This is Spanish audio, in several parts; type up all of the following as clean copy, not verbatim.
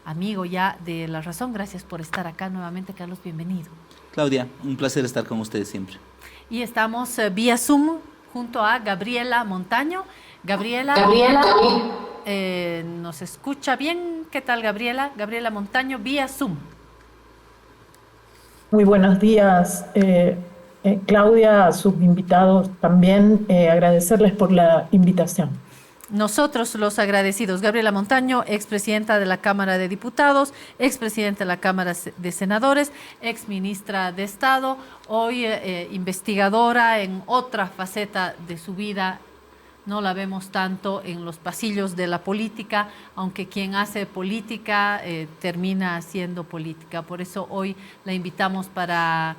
amigo ya de La Razón. Gracias por estar acá nuevamente, Carlos, bienvenido. Claudia, un placer estar con ustedes siempre. Y estamos vía Zoom junto a Gabriela Montaño. Gabriela, ¿nos escucha bien? ¿Qué tal, Gabriela? Gabriela Montaño, vía Zoom. Muy buenos días, Claudia, a sus invitados también, agradecerles por la invitación. Nosotros los agradecidos. Gabriela Montaño, expresidenta de la Cámara de Diputados, expresidenta de la Cámara de Senadores, exministra de Estado, hoy investigadora en otra faceta de su vida. No la vemos tanto en los pasillos de la política, aunque quien hace política termina haciendo política. Por eso hoy la invitamos para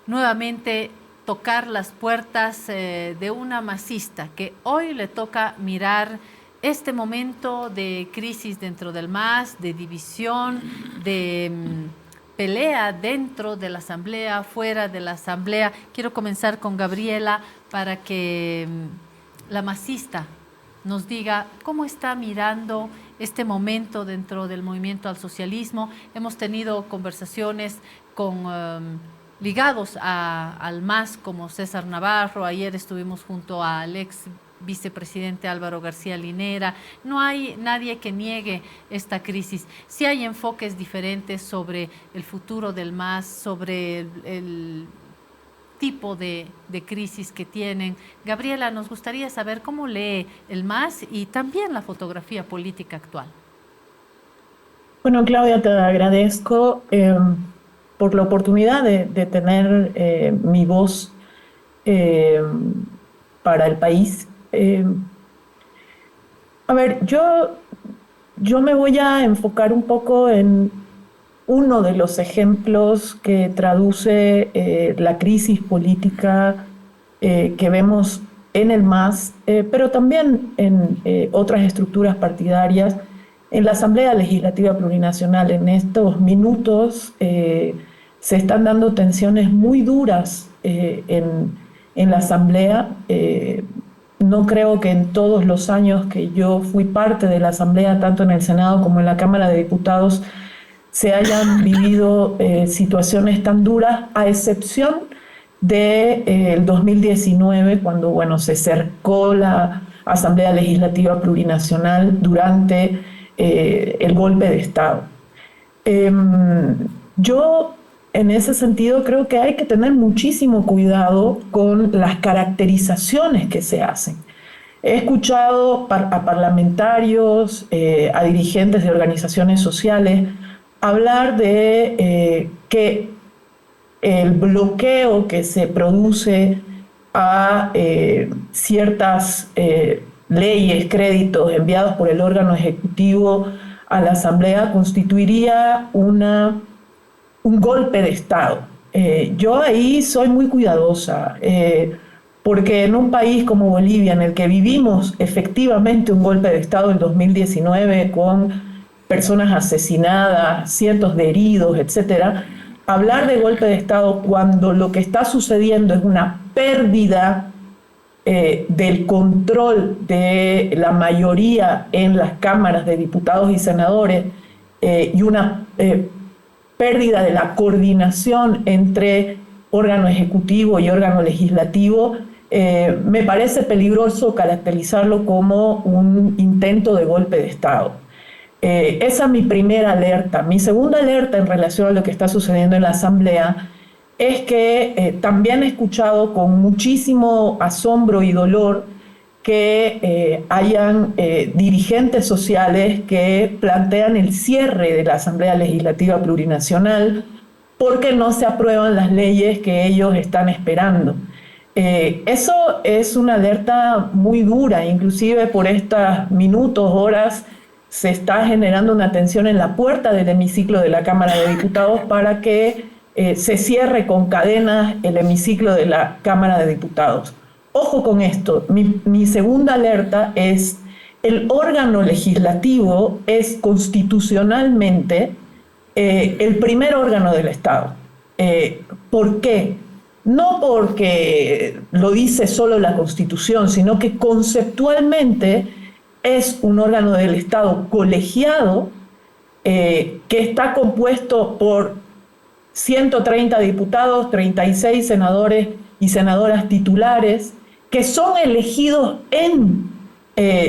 nuevamente tocar las puertas de una masista que hoy le toca mirar este momento de crisis dentro del MAS, de división, de pelea dentro de la Asamblea, fuera de la Asamblea. Quiero comenzar con Gabriela para que la masista nos diga cómo está mirando este momento dentro del movimiento al socialismo. Hemos tenido conversaciones con ligados al MAS como César Navarro. Ayer estuvimos junto al ex vicepresidente Álvaro García Linera. No hay nadie que niegue esta crisis. Sí hay enfoques diferentes sobre el futuro del MAS, sobre el tipo de crisis que tienen. Gabriela, nos gustaría saber cómo lee el MAS y también la fotografía política actual. Bueno, Claudia, te agradezco por la oportunidad de tener mi voz para el país. A ver, yo me voy a enfocar un poco en uno de los ejemplos que traduce la crisis política que vemos en el MAS, pero también en otras estructuras partidarias, en la Asamblea Legislativa Plurinacional. En estos minutos se están dando tensiones muy duras en la Asamblea. No creo que en todos los años que yo fui parte de la Asamblea, tanto en el Senado como en la Cámara de Diputados, se hayan vivido situaciones tan duras, a excepción del 2019, cuando se cercó la Asamblea Legislativa Plurinacional durante el golpe de Estado. Yo, en ese sentido, creo que hay que tener muchísimo cuidado con las caracterizaciones que se hacen. He escuchado a parlamentarios, a dirigentes de organizaciones sociales, hablar de que el bloqueo que se produce a ciertas leyes, créditos enviados por el órgano ejecutivo a la Asamblea constituiría un golpe de Estado. Yo ahí soy muy cuidadosa, porque en un país como Bolivia, en el que vivimos efectivamente un golpe de Estado en 2019 con personas asesinadas, cientos de heridos, etcétera, hablar de golpe de Estado cuando lo que está sucediendo es una pérdida del control de la mayoría en las cámaras de diputados y senadores y una pérdida de la coordinación entre órgano ejecutivo y órgano legislativo, me parece peligroso caracterizarlo como un intento de golpe de Estado. Esa es mi primera alerta. Mi segunda alerta en relación a lo que está sucediendo en la Asamblea es que también he escuchado con muchísimo asombro y dolor que hayan dirigentes sociales que plantean el cierre de la Asamblea Legislativa Plurinacional porque no se aprueban las leyes que ellos están esperando. Eso es una alerta muy dura, inclusive por estos minutos, horas, se está generando una tensión en la puerta del hemiciclo de la Cámara de Diputados para que se cierre con cadenas el hemiciclo de la Cámara de Diputados. Ojo con esto, mi segunda alerta es: el órgano legislativo es constitucionalmente el primer órgano del Estado. ¿Por qué? No porque lo dice solo la Constitución, sino que conceptualmente es un órgano del Estado colegiado que está compuesto por 130 diputados, 36 senadores y senadoras titulares, que son elegidos en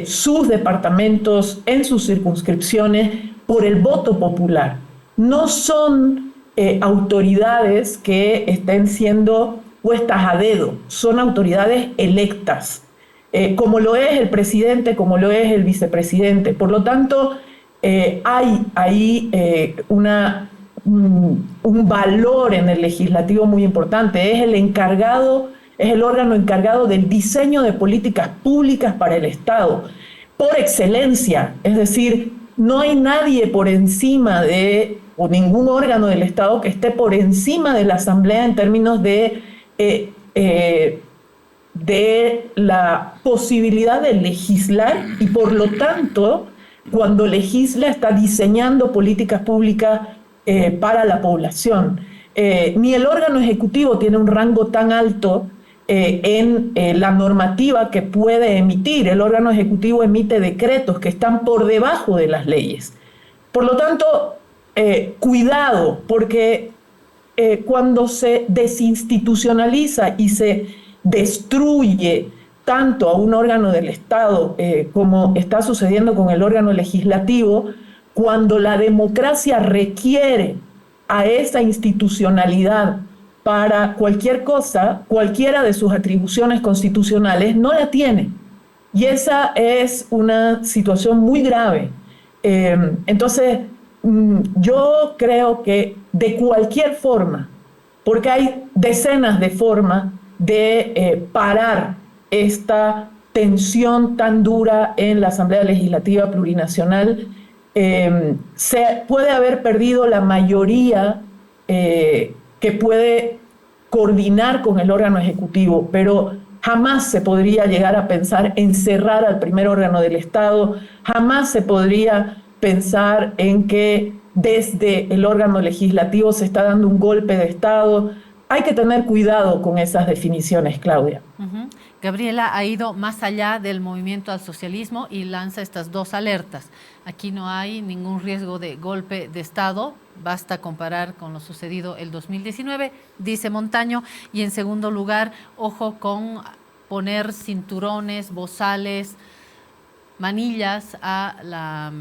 sus departamentos, en sus circunscripciones, por el voto popular. No son autoridades que estén siendo puestas a dedo, son autoridades electas, como lo es el presidente, como lo es el vicepresidente. Por lo tanto, hay ahí un valor en el legislativo muy importante. Es el órgano encargado del diseño de políticas públicas para el Estado, por excelencia. Es decir, no hay nadie por encima o ningún órgano del Estado que esté por encima de la Asamblea en términos de la posibilidad de legislar, y por lo tanto, cuando legisla está diseñando políticas públicas para la población. Ni el órgano ejecutivo tiene un rango tan alto en la normativa que puede emitir. El órgano ejecutivo emite decretos que están por debajo de las leyes. Por lo tanto, cuidado, porque cuando se desinstitucionaliza y se destruye tanto a un órgano del Estado como está sucediendo con el órgano legislativo, cuando la democracia requiere a esa institucionalidad para cualquier cosa, cualquiera de sus atribuciones constitucionales, no la tiene. Y esa es una situación muy grave. Entonces, yo creo que de cualquier forma, porque hay decenas de formas de parar esta tensión tan dura en la Asamblea Legislativa Plurinacional, se puede haber perdido la mayoría que puede coordinar con el órgano ejecutivo, pero jamás se podría llegar a pensar en cerrar al primer órgano del Estado, jamás se podría pensar en que desde el órgano legislativo se está dando un golpe de Estado. Hay que tener cuidado con esas definiciones, Claudia. Gabriela ha ido más allá del movimiento al socialismo y lanza estas dos alertas. Aquí no hay ningún riesgo de golpe de Estado, basta comparar con lo sucedido el 2019, dice Montaño. Y en segundo lugar, ojo con poner cinturones, bozales, manillas a la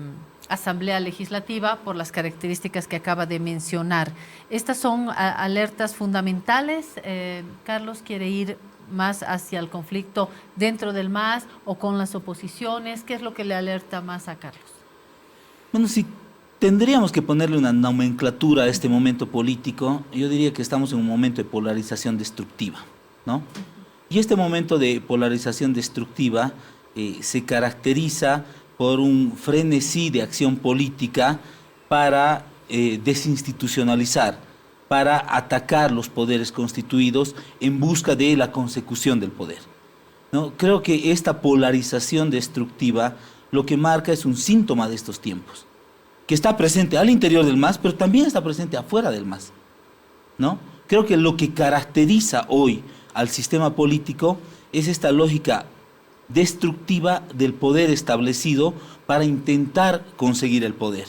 Asamblea Legislativa por las características que acaba de mencionar. Estas son alertas fundamentales. Carlos quiere ir más hacia el conflicto dentro del MAS o con las oposiciones. ¿Qué es lo que le alerta más a Carlos? Bueno, si tendríamos que ponerle una nomenclatura a este momento político, yo diría que estamos en un momento de polarización destructiva, ¿no? Y este momento de polarización destructiva se caracteriza por un frenesí de acción política para desinstitucionalizar, para atacar los poderes constituidos en busca de la consecución del poder, ¿no? Creo que esta polarización destructiva lo que marca es un síntoma de estos tiempos, que está presente al interior del MAS, pero también está presente afuera del MAS, ¿no? Creo que lo que caracteriza hoy al sistema político es esta lógica destructiva del poder establecido para intentar conseguir el poder.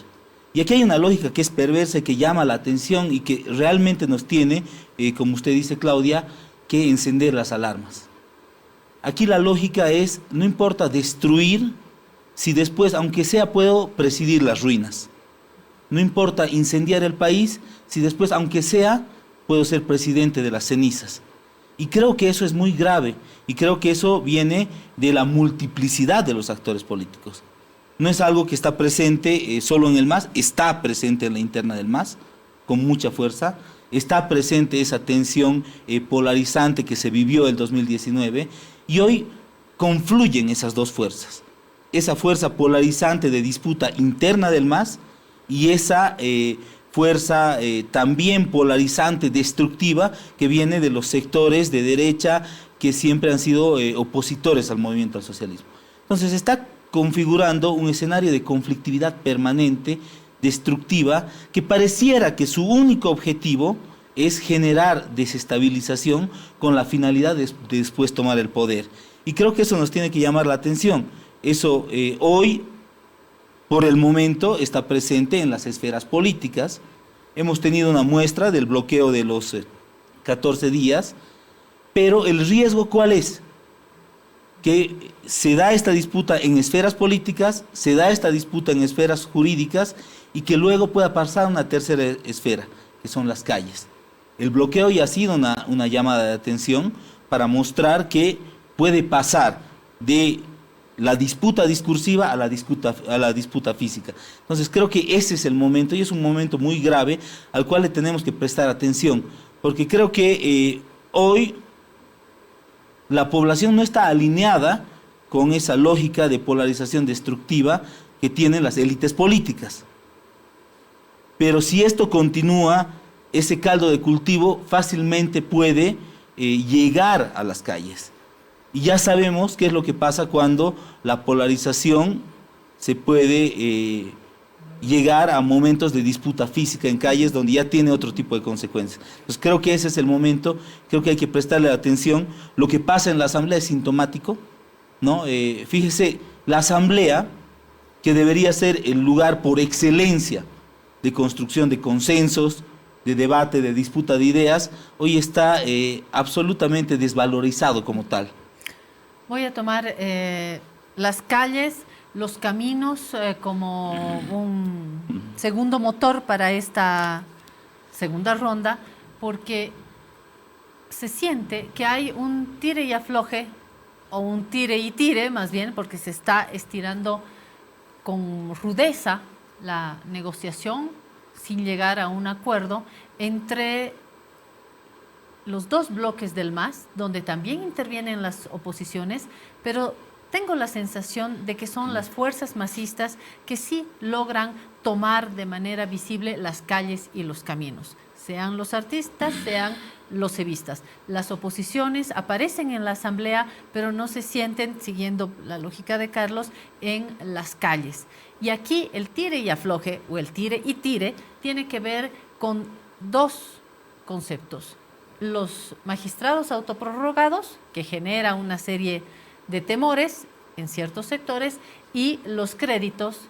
Y aquí hay una lógica que es perversa y que llama la atención y que realmente nos tiene, como usted dice, Claudia, que encender las alarmas. Aquí la lógica es, no importa destruir, si después, aunque sea, puedo presidir las ruinas. No importa incendiar el país, si después, aunque sea, puedo ser presidente de las cenizas. Y creo que eso es muy grave, y creo que eso viene de la multiplicidad de los actores políticos. No es algo que está presente solo en el MAS, está presente en la interna del MAS, con mucha fuerza, está presente esa tensión polarizante que se vivió el 2019, y hoy confluyen esas dos fuerzas. Esa fuerza polarizante de disputa interna del MAS y esa fuerza también polarizante, destructiva, que viene de los sectores de derecha que siempre han sido opositores al movimiento al socialismo. Entonces está configurando un escenario de conflictividad permanente, destructiva, que pareciera que su único objetivo es generar desestabilización con la finalidad de después tomar el poder. Y creo que eso nos tiene que llamar la atención. Eso hoy por el momento está presente en las esferas políticas. Hemos tenido una muestra del bloqueo de los 14 días, pero el riesgo ¿cuál es? Que se da esta disputa en esferas políticas, se da esta disputa en esferas jurídicas y que luego pueda pasar a una tercera esfera, que son las calles. El bloqueo ya ha sido una llamada de atención para mostrar que puede pasar de la disputa discursiva a la disputa física. Entonces creo que ese es el momento y es un momento muy grave al cual le tenemos que prestar atención, porque creo que hoy la población no está alineada con esa lógica de polarización destructiva que tienen las élites políticas. Pero si esto continúa, ese caldo de cultivo fácilmente puede llegar a las calles. Y ya sabemos qué es lo que pasa cuando la polarización se puede llegar a momentos de disputa física en calles donde ya tiene otro tipo de consecuencias. Entonces creo que ese es el momento, creo que hay que prestarle atención. Lo que pasa en la asamblea es sintomático, ¿no? Fíjese, la asamblea, que debería ser el lugar por excelencia de construcción de consensos, de debate, de disputa de ideas, hoy está absolutamente desvalorizado como tal. Voy a tomar las calles, los caminos como un segundo motor para esta segunda ronda, porque se siente que hay un tire y afloje, o un tire y tire más bien, porque se está estirando con rudeza la negociación sin llegar a un acuerdo entre los dos bloques del MAS, donde también intervienen las oposiciones, pero tengo la sensación de que son las fuerzas masistas que sí logran tomar de manera visible las calles y los caminos, sean los artistas, sean los evistas. Las oposiciones aparecen en la asamblea, pero no se sienten, siguiendo la lógica de Carlos, en las calles. Y aquí el tire y afloje, o el tire y tire, tiene que ver con dos conceptos. Los magistrados autoprorrogados, que genera una serie de temores en ciertos sectores, y los créditos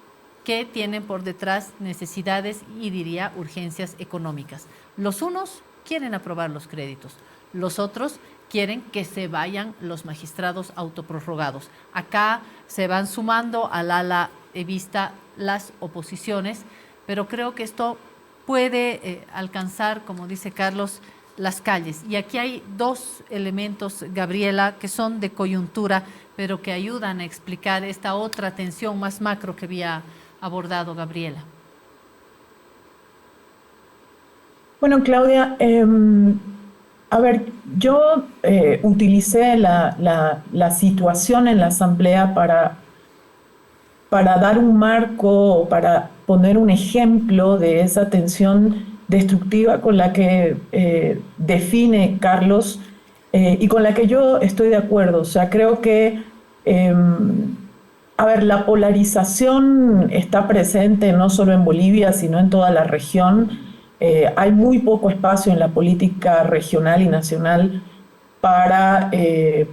que tienen por detrás necesidades y diría urgencias económicas. Los unos quieren aprobar los créditos, los otros quieren que se vayan los magistrados autoprorrogados. Acá se van sumando al ala evista las oposiciones, pero creo que esto puede alcanzar, como dice Carlos, las calles. Y aquí hay dos elementos, Gabriela, que son de coyuntura, pero que ayudan a explicar esta otra tensión más macro que había abordado Gabriela. Bueno, Claudia, a ver, yo utilicé la situación en la Asamblea para dar un marco, para poner un ejemplo de esa tensión destructiva con la que define Carlos y con la que yo estoy de acuerdo. O sea, creo que, a ver, la polarización está presente no solo en Bolivia, sino en toda la región. Hay muy poco espacio en la política regional y nacional para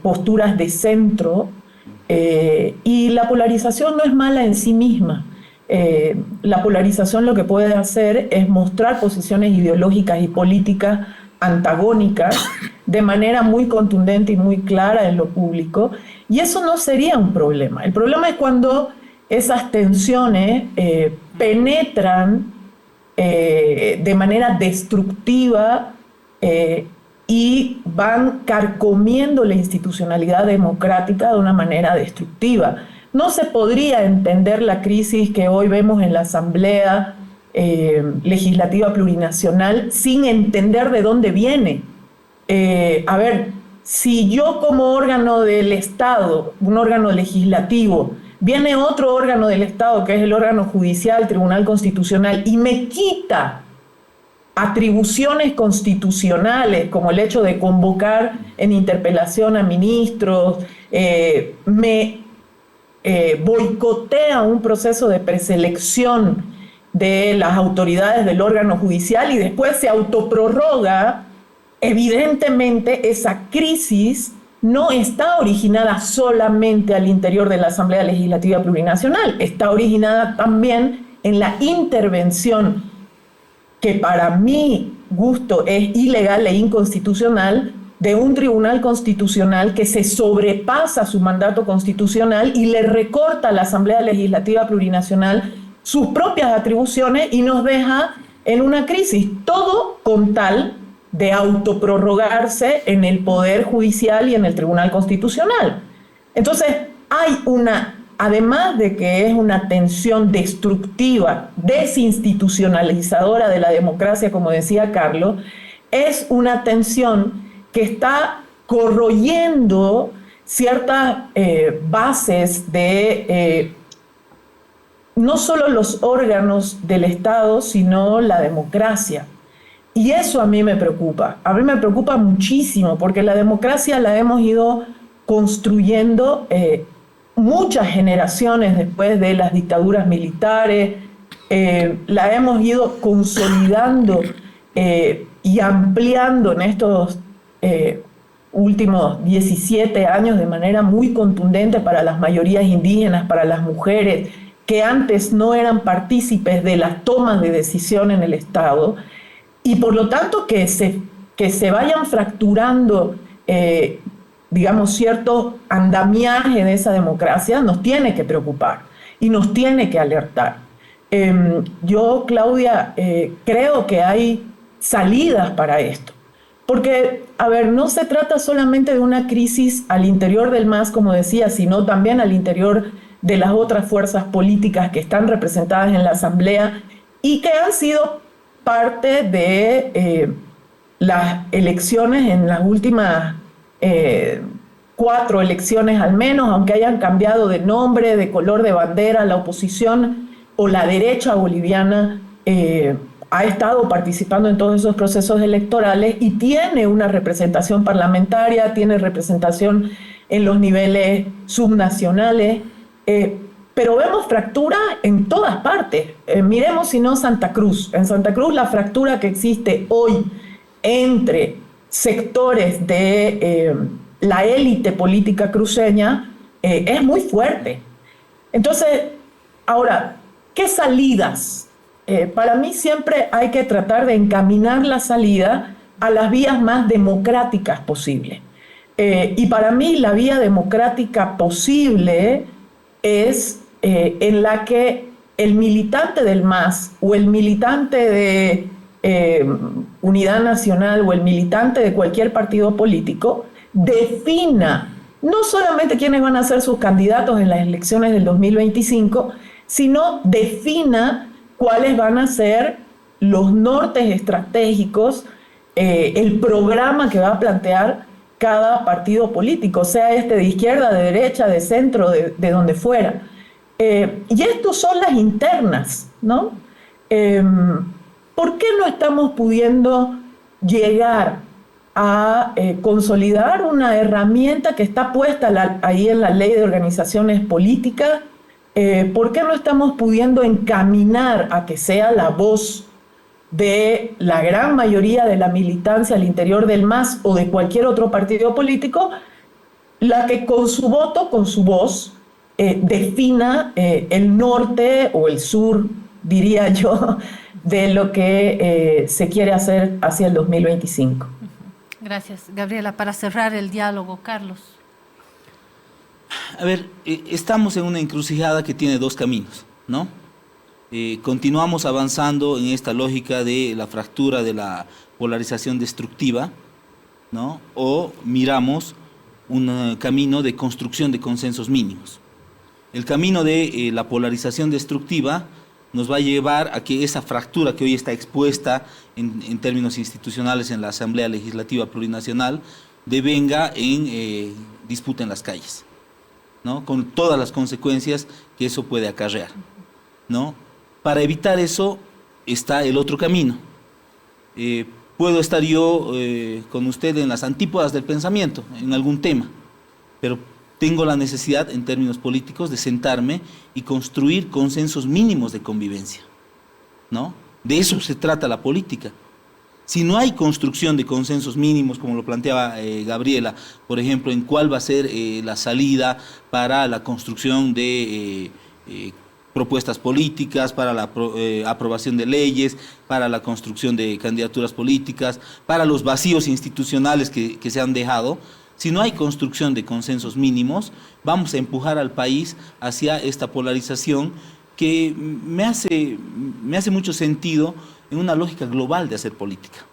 posturas de centro, y la polarización no es mala en sí misma. La polarización lo que puede hacer es mostrar posiciones ideológicas y políticas antagónicas de manera muy contundente y muy clara en lo público, y eso no sería un problema. El problema es cuando esas tensiones penetran de manera destructiva y van carcomiendo la institucionalidad democrática de una manera destructiva. No se podría entender la crisis que hoy vemos en la Asamblea Legislativa Plurinacional sin entender de dónde viene. A ver, si yo como órgano del Estado, un órgano legislativo, viene otro órgano del Estado, que es el órgano judicial, Tribunal Constitucional, y me quita atribuciones constitucionales, como el hecho de convocar en interpelación a ministros, me boicotea un proceso de preselección de las autoridades del órgano judicial y después se autoprorroga, evidentemente esa crisis no está originada solamente al interior de la Asamblea Legislativa Plurinacional, está originada también en la intervención que para mi gusto es ilegal e inconstitucional de un tribunal constitucional que se sobrepasa su mandato constitucional y le recorta a la Asamblea Legislativa Plurinacional sus propias atribuciones y nos deja en una crisis, todo con tal de autoprorrogarse en el Poder Judicial y en el Tribunal Constitucional. Entonces, hay además de que es una tensión destructiva, desinstitucionalizadora de la democracia, como decía Carlos, es una tensión que está corroyendo ciertas bases de no solo los órganos del Estado, sino la democracia. Y eso a mí me preocupa. A mí me preocupa muchísimo, porque la democracia la hemos ido construyendo muchas generaciones después de las dictaduras militares, la hemos ido consolidando y ampliando en estos últimos 17 años de manera muy contundente para las mayorías indígenas, para las mujeres, que antes no eran partícipes de las tomas de decisión en el Estado, y por lo tanto que se vayan fracturando digamos, cierto andamiaje de esa democracia nos tiene que preocupar y nos tiene que alertar. Yo, Claudia, creo que hay salidas para esto. Porque, a ver, no se trata solamente de una crisis al interior del MAS, como decía, sino también al interior de las otras fuerzas políticas que están representadas en la Asamblea y que han sido parte de las elecciones en las últimas 4 elecciones al menos, aunque hayan cambiado de nombre, de color de bandera, la oposición o la derecha boliviana ha estado participando en todos esos procesos electorales y tiene una representación parlamentaria, tiene representación en los niveles subnacionales, pero vemos fractura en todas partes. Miremos si no Santa Cruz. En Santa Cruz la fractura que existe hoy entre sectores de la élite política cruceña es muy fuerte. Entonces, ahora, ¿qué salidas? Para mí siempre hay que tratar de encaminar la salida a las vías más democráticas posibles. Y para mí la vía democrática posible es en la que el militante del MAS o el militante de Unidad Nacional o el militante de cualquier partido político defina no solamente quiénes van a ser sus candidatos en las elecciones del 2025, sino defina cuáles van a ser los nortes estratégicos, el programa que va a plantear cada partido político, sea este de izquierda, de derecha, de centro, de donde fuera. Y estos son las internas, ¿no? ¿Por qué no estamos pudiendo llegar a consolidar una herramienta que está puesta ahí en la Ley de Organizaciones Políticas? ¿Por qué no estamos pudiendo encaminar a que sea la voz de la gran mayoría de la militancia al interior del MAS o de cualquier otro partido político, la que con su voto, con su voz, defina el norte o el sur, diría yo, de lo que se quiere hacer hacia el 2025? Gracias, Gabriela. Para cerrar el diálogo, Carlos. A ver, estamos en una encrucijada que tiene 2 caminos, ¿no? Continuamos avanzando en esta lógica de la fractura, de la polarización destructiva, ¿no? O miramos un camino de construcción de consensos mínimos. El camino de la polarización destructiva nos va a llevar a que esa fractura que hoy está expuesta en términos institucionales en la Asamblea Legislativa Plurinacional devenga en disputa en las calles, ¿no? Con todas las consecuencias que eso puede acarrear, ¿no? Para evitar eso está el otro camino. Puedo estar yo con usted en las antípodas del pensamiento, en algún tema, pero tengo la necesidad en términos políticos de sentarme y construir consensos mínimos de convivencia, ¿no? De eso se trata la política. Si no hay construcción de consensos mínimos, como lo planteaba Gabriela, por ejemplo, en cuál va a ser la salida para la construcción de propuestas políticas, para la aprobación de leyes, para la construcción de candidaturas políticas, para los vacíos institucionales que se han dejado. Si no hay construcción de consensos mínimos, vamos a empujar al país hacia esta polarización que me hace mucho sentido en una lógica global de hacer política.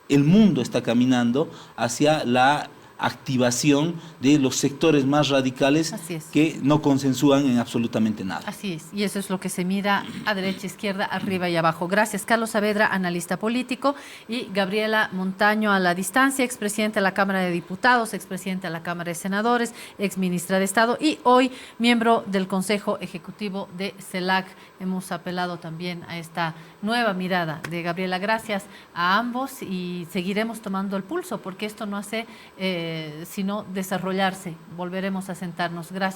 El mundo está caminando hacia la activación de los sectores más radicales que no consensúan en absolutamente nada. Así es, y eso es lo que se mira a derecha, izquierda, arriba y abajo. Gracias, Carlos Saavedra, analista político, y Gabriela Montaño a la distancia, expresidente de la Cámara de Diputados, expresidente de la Cámara de Senadores, exministra de Estado y hoy miembro del Consejo Ejecutivo de CELAC. Hemos apelado también a esta nueva mirada de Gabriela. Gracias a ambos y seguiremos tomando el pulso porque esto no hace sino desarrollarse. Volveremos a sentarnos. Gracias.